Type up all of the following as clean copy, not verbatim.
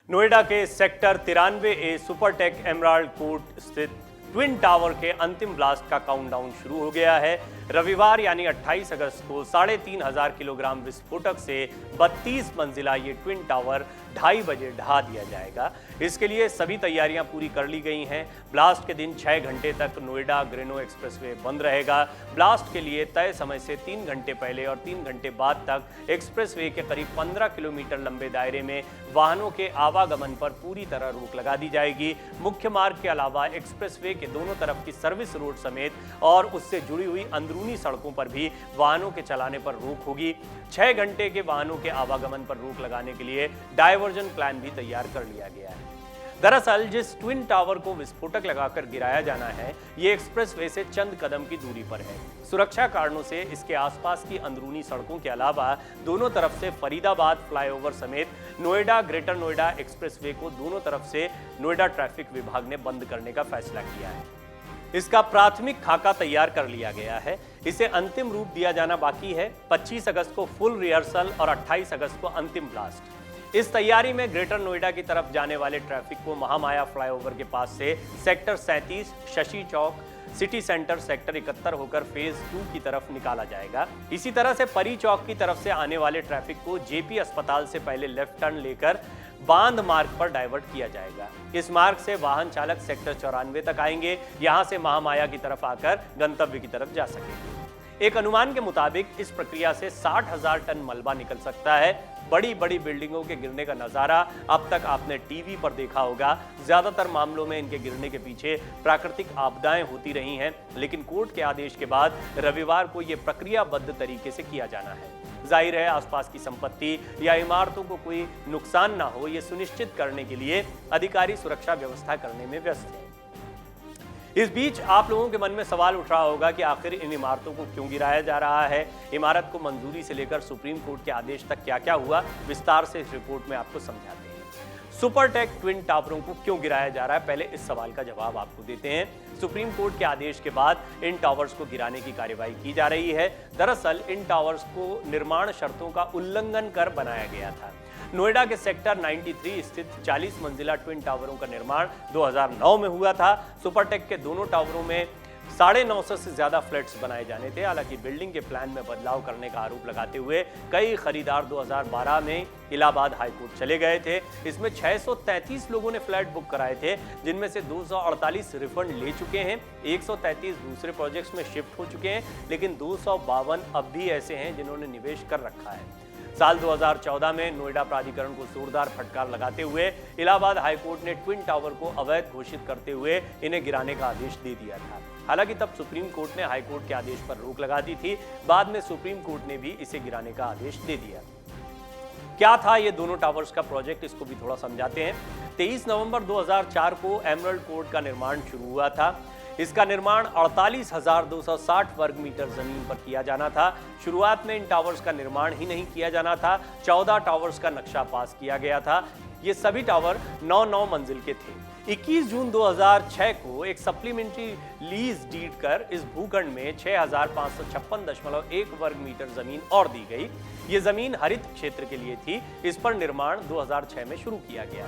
नोएडा के sector 93A Supertech emerald court स्थित twin tower के अंतिम ब्लास्ट का काउंटडाउन शुरू हो गया है। रविवार यानी 28 अगस्त को 3,500 किलोग्राम विस्फोटक से 32 मंजिला ये ट्विन टावर 2:30 बजे ढहा दिया जाएगा। इसके लिए सभी तैयारियां पूरी कर ली गई हैं। ब्लास्ट के दिन 6 घंटे तक नोएडा ग्रेनो एक्सप्रेसवे बंद रहेगा। ब्लास्ट के लिए तय समय से 3 घंटे पहले और 3 घंटे बाद तक एक्सप्रेसवे के करीब 15 किलोमीटर लंबे दायरे में वाहनों के आवागमन पर पूरी तरह रोक लगा दी जाएगी। मुख्य मार्ग के अलावा एक्सप्रेसवे के दोनों तरफ की सर्विस रोड समेत और उससे जुड़ी हुई अंदरूनी सड़कों पर भी वाहनों के चलाने पर रोक होगी। 6 घंटे के वाहनों के आवागमन पर रोक लगाने के लिए डायवर्जन प्लान भी तैयार कर लिया गया है। दरअसल जिस ट्विन टावर को विस्फोटक लगाकर गिराया जाना है, ये एक्सप्रेसवे से चंद कदम की दूरी पर है। सुरक्षा कारणों से इसके आसपास की अंदरूनी सड़कों के अलावा दोनों तरफ से फरीदाबाद फ्लाईओवर समेत नोएडा ग्रेटर नोएडा एक्सप्रेसवे को दोनों तरफ से नोएडा ट्रैफिक विभाग ने बंद करने का फैसला किया है। इसका प्राथमिक खाका तैयार कर लिया गया है। इसे अंतिम रूप दिया जाना बाकी है। 25 अगस्त को फुल रिहर्सल और 28 अगस्त को अंतिम ब्लास्ट। इस तैयारी में ग्रेटर नोएडा की तरफ जाने वाले ट्रैफिक को महामाया फ्लाईओवर के पास से सेक्टर 37, शशि चौक, सिटी सेंटर सेक्टर 71 होकर फेज 2 की तरफ निकाला जाएगा। इसी तरह से परी चौक की तरफ से आने वाले ट्रैफिक को जेपी अस्पताल से पहले लेफ्ट टर्न लेकर बांध मार्ग पर डाइवर्ट किया जाएगा। इस मार्ग से वाहन चालक सेक्टर 94 तक आएंगे। यहां से महामाया की तरफ आकर गंतव्य की तरफ जा सकेंगे। एक अनुमान के मुताबिक इस प्रक्रिया से 60,000 टन मलबा निकल सकता है। बड़ी बड़ी बिल्डिंगों के गिरने का नजारा अब तक आपने टीवी पर देखा होगा। ज्यादातर मामलों में इनके गिरने के पीछे प्राकृतिक आपदाएं होती रही हैं, लेकिन कोर्ट के आदेश के बाद रविवार को यह प्रक्रियाबद्ध तरीके से किया जाना है। जाहिर है आसपास की संपत्ति या इमारतों को कोई नुकसान ना हो, यह सुनिश्चित करने के लिए अधिकारी सुरक्षा व्यवस्था करने में व्यस्त हैं। इस बीच आप लोगों के मन में सवाल उठ रहा होगा कि आखिर इन इमारतों को क्यों गिराया जा रहा है। इमारत को मंजूरी से लेकर सुप्रीम कोर्ट के आदेश तक क्या क्या हुआ, विस्तार से इस रिपोर्ट में आपको समझाते हैं। सुपरटेक ट्विन टावरों को क्यों गिराया जा रहा है, पहले इस सवाल का जवाब आपको देते हैं। सुप्रीम कोर्ट के आदेश के बाद इन टावर्स को गिराने की कार्यवाही की जा रही है। दरअसल इन टावर्स को निर्माण शर्तों का उल्लंघन कर बनाया गया था। नोएडा के सेक्टर 93 स्थित 40 मंजिला ट्विन टावरों का निर्माण 2009 में हुआ था। सुपरटेक के दोनों टावरों में 950 से ज्यादा फ्लैट्स बनाए जाने थे। हालांकि बिल्डिंग के प्लान में बदलाव करने का आरोप लगाते हुए कई खरीदार 2012 में इलाहाबाद हाईकोर्ट चले गए थे। इसमें 633 लोगों ने फ्लैट बुक कराए थे, जिनमें से 248 रिफंड ले चुके हैं। 133 दूसरे प्रोजेक्ट्स में शिफ्ट हो चुके हैं, लेकिन 252 अब भी ऐसे हैं जिन्होंने निवेश कर रखा है। साल 2014 में नोएडा प्राधिकरण को जोरदार फटकार लगाते हुए इलाहाबाद हाईकोर्ट ने ट्विन टावर को अवैध घोषित करते हुए इन्हें गिराने का आदेश दे दिया था। हालांकि तब सुप्रीम कोर्ट ने हाईकोर्ट के आदेश पर रोक लगा दी थी। बाद में सुप्रीम कोर्ट ने भी इसे गिराने का आदेश दे दिया। क्या था ये दोनों टावर्स का प्रोजेक्ट, इसको भी थोड़ा समझाते हैं। 23 नवंबर 2004 को एमराल्ड कोर्ट का निर्माण शुरू हुआ था। इसका निर्माण 48,260 वर्ग मीटर जमीन पर किया जाना था। शुरुआत में इन टावर्स का निर्माण ही नहीं किया जाना था, 14 टावर्स का नक्शा पास किया गया था। ये सभी टावर 9-9 मंजिल के थे। 21 जून 2006 को एक सप्लीमेंट्री लीज डीड कर इस भूखंड में 6,556.1 वर्ग मीटर जमीन और दी गई। ये जमीन हरित क्षेत्र के लिए थी। इस पर निर्माण 2006 में शुरू किया गया।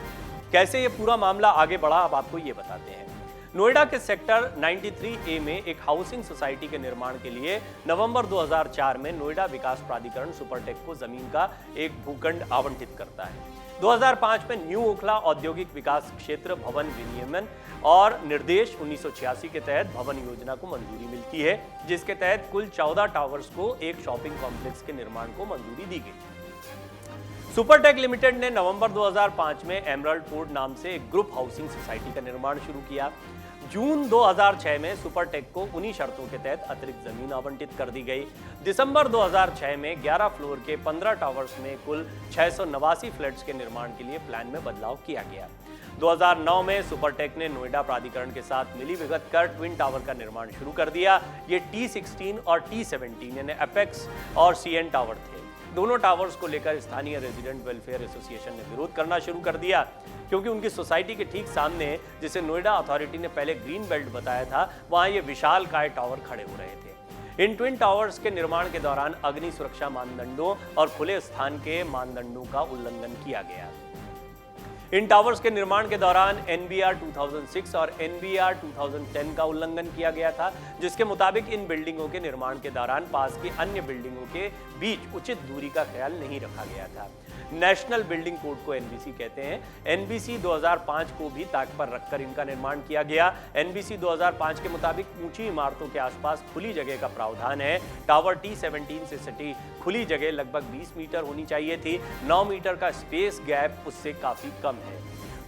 कैसे ये पूरा मामला आगे बढ़ा, अब आपको ये बताते हैं। नोएडा के सेक्टर 93A में एक हाउसिंग सोसाइटी के निर्माण के लिए नवंबर 2004 में नोएडा विकास प्राधिकरण सुपरटेक को जमीन का एक भूखंड आवंटित करता है। 2005 में न्यू ओखला औद्योगिक विकास क्षेत्र भवन विनियमन और निर्देश 1986 के तहत भवन योजना को मंजूरी मिलती है, जिसके तहत कुल 14 टावर्स को एक शॉपिंग कॉम्प्लेक्स के निर्माण को मंजूरी दी गई। सुपरटेक लिमिटेड ने नवंबर 2005 में एमराल्ड कोर्ट नाम से एक ग्रुप हाउसिंग सोसाइटी का निर्माण शुरू किया। जून 2006 में सुपरटेक को उन्हीं शर्तों के तहत अतिरिक्त जमीन आवंटित कर दी गई। दिसंबर 2006 में 11 फ्लोर के 15 टावर्स में कुल 689 फ्लैट्स के निर्माण के लिए प्लान में बदलाव किया गया। 2009 में सुपरटेक ने नोएडा प्राधिकरण के साथ मिलीभगत कर ट्विन टावर का निर्माण शुरू कर दिया। ये T16 और T17 यानी एपेक्स और CN टावर थे। दोनों टावर्स को लेकर स्थानीय रेजिडेंट वेलफेयर एसोसिएशन ने विरोध करना शुरू कर दिया, क्योंकि उनकी सोसाइटी के ठीक सामने, जिसे नोएडा अथॉरिटी ने पहले ग्रीन बेल्ट बताया था, वहां ये विशालकाय टावर खड़े हो रहे थे। इन ट्विन टावर्स के निर्माण के दौरान अग्नि सुरक्षा मानदंडों और खुले स्थान के मानदंडों का उल्लंघन किया गया। इन टावर्स के निर्माण के दौरान NBR 2006 और NBR 2010 का उल्लंघन किया गया था, जिसके मुताबिक इन बिल्डिंगों के निर्माण के दौरान पास की अन्य बिल्डिंगों के बीच उचित दूरी का ख्याल नहीं रखा गया था। नेशनल बिल्डिंग कोड को NBC कहते हैं। NBC 2005 को भी ताक पर रखकर इनका निर्माण किया गया। NBC 2005 के मुताबिक ऊंची इमारतों के आसपास खुली जगह का प्रावधान है। टावर T17 से सटी खुली जगह लगभग 20 मीटर होनी चाहिए थी। 9 मीटर का स्पेस गैप उससे काफी कम है।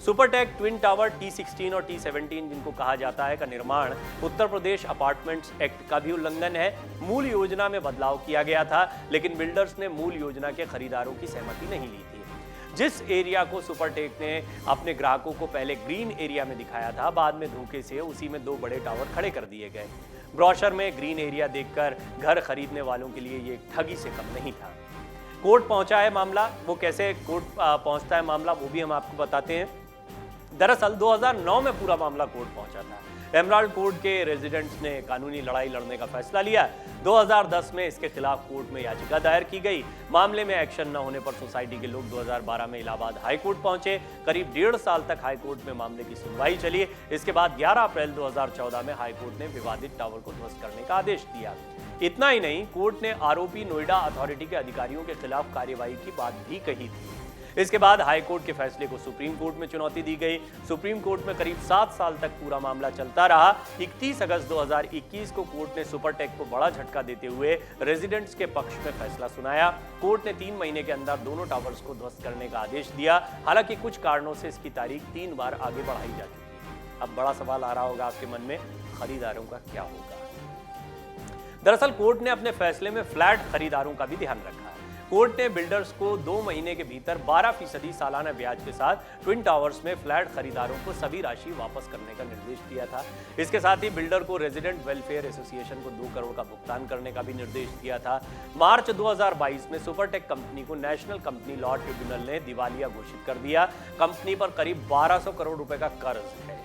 सुपरटेक ट्विन टावर T16 और T17 जिनको कहा जाता है का निर्माण उत्तर प्रदेश अपार्टमेंट्स एक्ट का भी उल्लंघन है। मूल योजना में बदलाव किया गया था, लेकिन बिल्डर्स ने मूल योजना के खरीदारों की सहमति नहीं ली थी। जिस एरिया को सुपरटेक ने अपने ग्राहकों को पहले ग्रीन एरिया में दिखाया था, बाद में धोखे से उसी में 2 बड़े टावर खड़े कर दिए गए। ब्रोशर में ग्रीन एरिया देखकर घर खरीदने वालों के लिए ये ठगी से कम नहीं था। कोर्ट पहुंचा है मामला, वो कैसे कोर्ट पहुंचता है मामला वो भी हम आपको बताते हैं। दरअसल 2009 में पूरा मामला कोर्ट पहुंचा था। एमराल्ड कोर्ट के रेजिडेंट्स ने कानूनी लड़ाई लड़ने का फैसला लिया। 2010 में इसके खिलाफ कोर्ट में याचिका दायर की गई। मामले में एक्शन न होने पर सोसाइटी के लोग 2012 में इलाहाबाद हाई कोर्ट पहुंचे। करीब 1.5 साल तक हाई कोर्ट में मामले की सुनवाई चली। इसके बाद 11 अप्रैल 2014 में हाई कोर्ट ने विवादित टावर को ध्वस्त करने का आदेश दिया। इतना ही नहीं, कोर्ट ने आरोपी नोएडा अथॉरिटी के अधिकारियों के खिलाफ कार्यवाही की बात भी कही थी। इसके बाद हाई कोर्ट के फैसले को सुप्रीम कोर्ट में चुनौती दी गई। सुप्रीम कोर्ट में करीब 7 साल तक पूरा मामला चलता रहा। 31 अगस्त 2021 को कोर्ट ने सुपरटेक को बड़ा झटका देते हुए रेजिडेंट्स के पक्ष में फैसला सुनाया। कोर्ट ने 3 महीने के अंदर दोनों टावर्स को ध्वस्त करने का आदेश दिया। हालांकि कुछ कारणों से इसकी तारीख 3 बार आगे बढ़ाई जा चुकी है। अब बड़ा सवाल आ रहा होगा आपके मन में, खरीदारों का क्या होगा? दरअसल कोर्ट ने अपने फैसले में फ्लैट खरीदारों का भी ध्यान रखा है। कोर्ट ने बिल्डर्स को 2 महीने के भीतर 12% सालाना ब्याज के साथ ट्विन टावर्स में फ्लैट खरीदारों को सभी राशि वापस करने का निर्देश दिया था। इसके साथ ही बिल्डर को रेजिडेंट वेलफेयर एसोसिएशन को 2 करोड़ का भुगतान करने का भी निर्देश दिया था। मार्च 2022 में सुपरटेक कंपनी को नेशनल कंपनी लॉ ट्रिब्यूनल ने दिवालिया घोषित कर दिया। कंपनी पर करीब 1200 करोड़ रुपए का कर्ज है।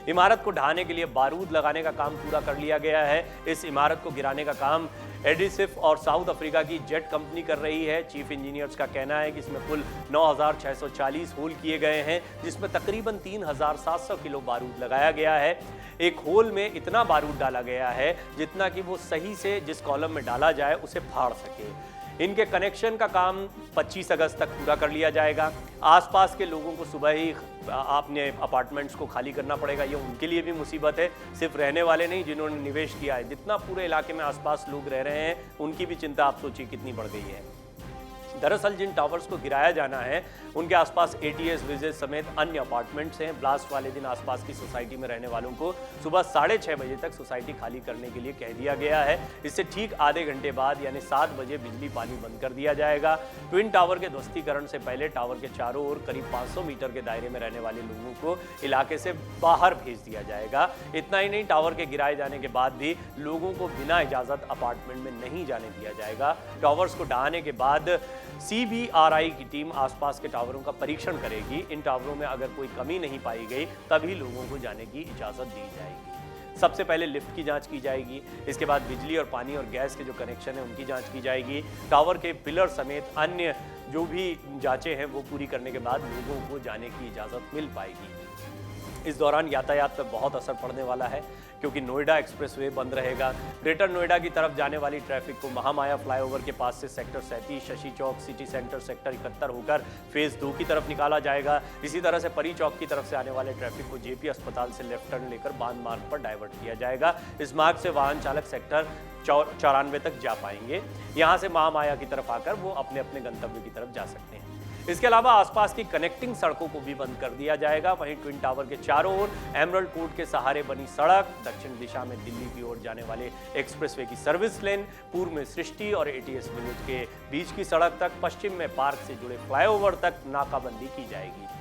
इमारत को ढहाने के लिए बारूद लगाने का काम पूरा कर लिया गया है। इस इमारत को गिराने का काम एडिसिफ और साउथ अफ्रीका की जेट कंपनी कर रही है। चीफ इंजीनियर्स का कहना है कि इसमें कुल 9640 होल किए गए हैं, जिसमें तकरीबन 3700 किलो बारूद लगाया गया है। एक होल में इतना बारूद डाला गया है जितना कि वो सही से जिस कॉलम में डाला जाए उसे फाड़ सके। इनके कनेक्शन का काम 25 अगस्त तक पूरा कर लिया जाएगा। आसपास के लोगों को सुबह ही अपने अपार्टमेंट्स को खाली करना पड़ेगा। ये उनके लिए भी मुसीबत है, सिर्फ रहने वाले नहीं जिन्होंने निवेश किया है। जितना पूरे इलाके में आसपास लोग रह रहे हैं उनकी भी चिंता आप सोचिए कितनी बढ़ गई है। दरअसल जिन टावर्स को गिराया जाना है उनके आसपास ATS विजेज समेत अन्य अपार्टमेंट्स हैं। ब्लास्ट वाले दिन आसपास की सोसाइटी में रहने वालों को सुबह 6:30 बजे तक सोसाइटी खाली करने के लिए कह दिया गया है। इससे ठीक आधे घंटे बाद यानी 7 बजे बिजली पानी बंद कर दिया जाएगा। ट्विन टावर के ध्वस्तीकरण से पहले टावर के चारों ओर करीब 500 मीटर के दायरे में रहने वाले लोगों को इलाके से बाहर भेज दिया जाएगा। इतना ही नहीं, टावर के गिराए जाने के बाद भी लोगों को बिना इजाजत अपार्टमेंट में नहीं जाने दिया जाएगा। टावर्स को ढहाने के बाद CBRI की टीम आसपास के टावरों का परीक्षण करेगी। इन टावरों में अगर कोई कमी नहीं पाई गई तभी लोगों को जाने की इजाजत दी जाएगी। सबसे पहले लिफ्ट की जांच की जाएगी। इसके बाद बिजली और पानी और गैस के जो कनेक्शन है उनकी जांच की जाएगी। टावर के पिलर समेत अन्य जो भी जांचें हैं वो पूरी करने के बाद लोगों को जाने की इजाजत मिल पाएगी। इस दौरान यातायात पर बहुत असर पड़ने वाला है क्योंकि नोएडा एक्सप्रेसवे बंद रहेगा। ग्रेटर नोएडा की तरफ जाने वाली ट्रैफिक को महामाया फ्लाईओवर के पास से सेक्टर 37, शशि चौक, सिटी सेंटर सेक्टर 71 होकर फेज 2 की तरफ निकाला जाएगा। इसी तरह से परी चौक की तरफ से आने वाले ट्रैफिक को JP अस्पताल से लेफ्ट टर्न लेकर बांध मार्ग पर डाइवर्ट किया जाएगा। इस मार्ग से वाहन चालक सेक्टर 94 तक जा पाएंगे। यहाँ से महामाया की तरफ आकर वो अपने अपने गंतव्य की तरफ जा सकते हैं। इसके अलावा आसपास की कनेक्टिंग सड़कों को भी बंद कर दिया जाएगा। वहीं ट्विन टावर के चारों ओर एमरल्ड कोर्ट के सहारे बनी सड़क, दक्षिण दिशा में दिल्ली की ओर जाने वाले एक्सप्रेसवे की सर्विस लेन, पूर्व में सृष्टि और ATS विलेज के बीच की सड़क तक, पश्चिम में पार्क से जुड़े फ्लाईओवर तक नाकाबंदी की जाएगी।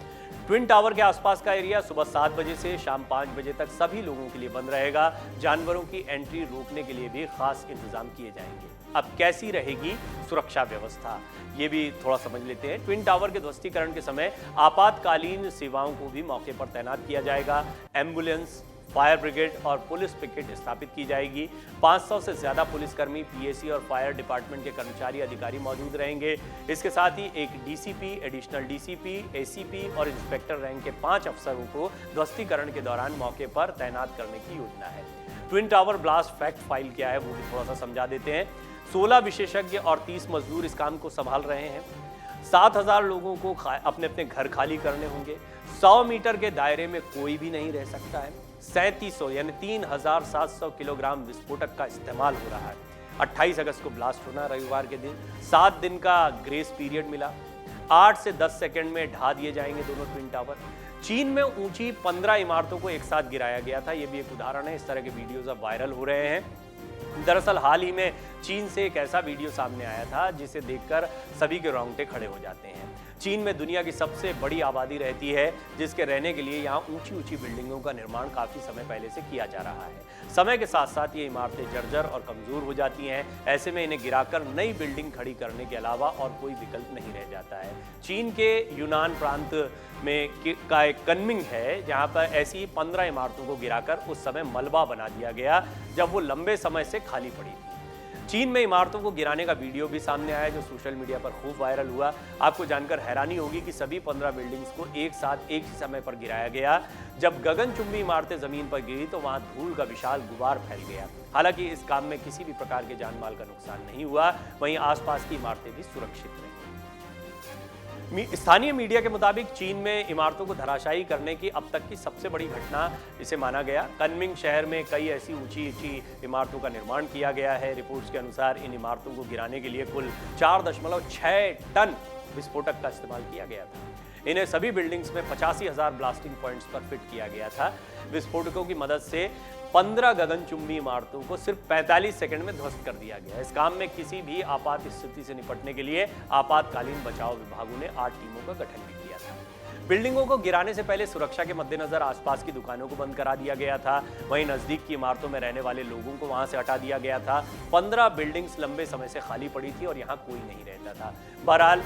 ट्विन टावर के आसपास का एरिया सुबह 7 बजे से शाम 5 बजे तक सभी लोगों के लिए बंद रहेगा। जानवरों की एंट्री रोकने के लिए भी खास इंतजाम किए जाएंगे। अब कैसी रहेगी सुरक्षा व्यवस्था, ये भी थोड़ा समझ लेते हैं। ट्विन टावर के ध्वस्तीकरण के समय आपातकालीन सेवाओं को भी मौके पर तैनात किया जाएगा। एम्बुलेंस, फायर ब्रिगेड और पुलिस पिकेट स्थापित की जाएगी। 500 से ज्यादा पुलिसकर्मी, पीएसी और फायर डिपार्टमेंट के कर्मचारी अधिकारी मौजूद रहेंगे। इसके साथ ही एक डीसीपी, एडिशनल डीसीपी, एसीपी और इंस्पेक्टर रैंक के 5 अफसरों को ध्वस्तीकरण के दौरान मौके पर तैनात करने की योजना है। Twin tower blast fact file क्या है वो भी थोड़ा सा समझा देते हैं। 16 विशेषज्ञ और 30 मजदूर इस काम को संभाल रहे हैं। 7,000 लोगों को अपने अपने घर खाली करने होंगे। 100 मीटर के दायरे में कोई भी नहीं रह सकता है। 3700 यानी 3,700 किलोग्राम विस्फोटक का इस्तेमाल हो रहा है। 28 अगस्त को ब्लास्ट होना, रविवार के दिन 7 दिन का ग्रेस पीरियड मिला। 8 से 10 सेकंड में ढा दिए जाएंगे दोनों ट्विन टावर। चीन में ऊंची 15 इमारतों को एक साथ गिराया गया था। यह भी एक उदाहरण है। इस तरह के वीडियोज अब वायरल हो रहे हैं। दरअसल हाल ही में चीन से एक ऐसा वीडियो सामने आया था जिसे देखकर सभी के रोंगटे खड़े हो जाते हैं। चीन में दुनिया की सबसे बड़ी आबादी रहती है, जिसके रहने के लिए यहाँ ऊंची ऊंची बिल्डिंगों का निर्माण काफी समय पहले से किया जा रहा है। समय के साथ साथ ये इमारतें जर्जर और कमजोर हो जाती हैं। ऐसे में इन्हें गिराकर नई बिल्डिंग खड़ी करने के अलावा और कोई विकल्प नहीं रह जाता है। चीन के यूनान प्रांत में का एक कनमिंग है, जहाँ पर ऐसी 15 इमारतों को गिराकर उस समय मलबा बना दिया गया जब वो लंबे समय से खाली पड़ी थी। चीन में इमारतों को गिराने का वीडियो भी सामने आया जो सोशल मीडिया पर खूब वायरल हुआ। आपको जानकर हैरानी होगी कि सभी 15 बिल्डिंग्स को एक साथ एक ही समय पर गिराया गया। जब गगनचुंबी इमारतें जमीन पर गिरी तो वहां धूल का विशाल गुबार फैल गया। हालांकि इस काम में किसी भी प्रकार के जान माल का नुकसान नहीं हुआ। वहीं आसपास की इमारतें भी सुरक्षित रहीं। स्थानीय मीडिया के मुताबिक चीन में इमारतों को धराशायी करने की अब तक की सबसे बड़ी घटना इसे माना गया। कनमिंग शहर में कई ऐसी ऊंची इमारतों का निर्माण किया गया है। रिपोर्ट्स के अनुसार इन इमारतों को गिराने के लिए कुल 4.6 टन विस्फोटक का इस्तेमाल किया गया था। इन्हें सभी बिल्डिंग्स में 85,000 ब्लास्टिंग पॉइंट्स पर फिट किया गया था। विस्फोटकों की मदद से 15 गगनचुंबी इमारतों को सिर्फ 45 सेकंड में ध्वस्त कर दिया गया। इस काम में किसी भी आपात स्थिति से निपटने के लिए आपातकालीन बचाव विभागों ने 8 टीमों का गठन भी किया था। बिल्डिंगों को गिराने से पहले सुरक्षा के मद्देनजर आसपास की दुकानों को बंद करा दिया गया था। वहीं नजदीक की इमारतों में रहने वाले लोगों को वहां से हटा दिया गया था। 15 बिल्डिंग्स लंबे समय से खाली पड़ी थी और यहाँ कोई नहीं रहता था। बहरहाल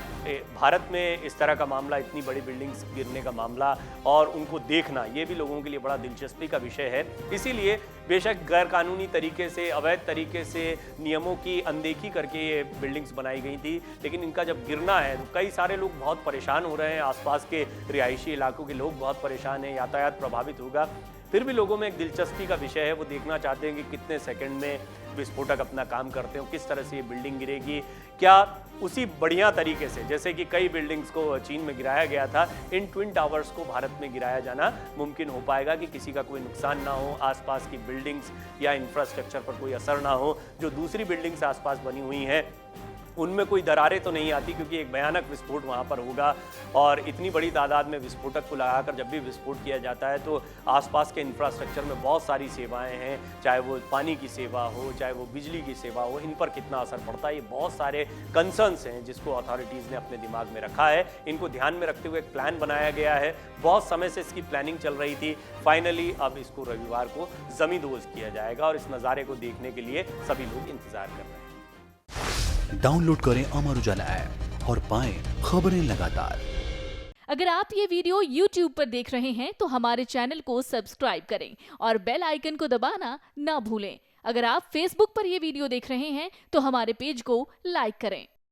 भारत में इस तरह का मामला, इतनी बड़ी बिल्डिंग्स गिरने का मामला और उनको देखना, ये भी लोगों के लिए बड़ा दिलचस्पी का विषय है। इसीलिए बेशक गैरकानूनी तरीके से, अवैध तरीके से, नियमों की अनदेखी करके ये बिल्डिंग्स बनाई गई थी, लेकिन इनका जब गिरना है तो कई सारे लोग बहुत परेशान हो रहे हैं। आसपास के रिहायशी इलाकों के लोग बहुत परेशान हैं, यातायात प्रभावित होगा। फिर भी लोगों में एक दिलचस्पी का विषय है, वो देखना चाहते हैं कि कितने सेकंड में विस्फोटक अपना काम करते हो, किस तरह से ये बिल्डिंग गिरेगी। क्या उसी बढ़िया तरीके से जैसे कि कई बिल्डिंग्स को चीन में गिराया गया था, इन ट्विन टावर्स को भारत में गिराया जाना मुमकिन हो पाएगा कि किसी का कोई नुकसान ना हो, आसपास की बिल्डिंग्स या इंफ्रास्ट्रक्चर पर कोई असर ना हो। जो दूसरी बिल्डिंग्स आसपास बनी हुई हैं उनमें कोई दरारें तो नहीं आती, क्योंकि एक भयानक विस्फोट वहाँ पर होगा और इतनी बड़ी तादाद में विस्फोटक को लगाकर जब भी विस्फोट किया जाता है तो आसपास के इंफ्रास्ट्रक्चर में बहुत सारी सेवाएं हैं, चाहे वो पानी की सेवा हो, चाहे वो बिजली की सेवा हो, इन पर कितना असर पड़ता है। ये बहुत सारे कंसर्न्स हैं जिसको अथॉरिटीज़ ने अपने दिमाग में रखा है। इनको ध्यान में रखते हुए एक प्लान बनाया गया है। बहुत समय से इसकी प्लानिंग चल रही थी। फाइनली अब इसको रविवार को ज़मींदोज़ किया जाएगा और इस नज़ारे को देखने के लिए सभी लोग इंतज़ार कर रहे हैं। डाउनलोड करें अमर उजाला ऐप और पाएं खबरें लगातार। अगर आप ये वीडियो YouTube पर देख रहे हैं तो हमारे चैनल को सब्सक्राइब करें और बेल आइकन को दबाना ना भूलें। अगर आप Facebook पर ये वीडियो देख रहे हैं तो हमारे पेज को लाइक करें।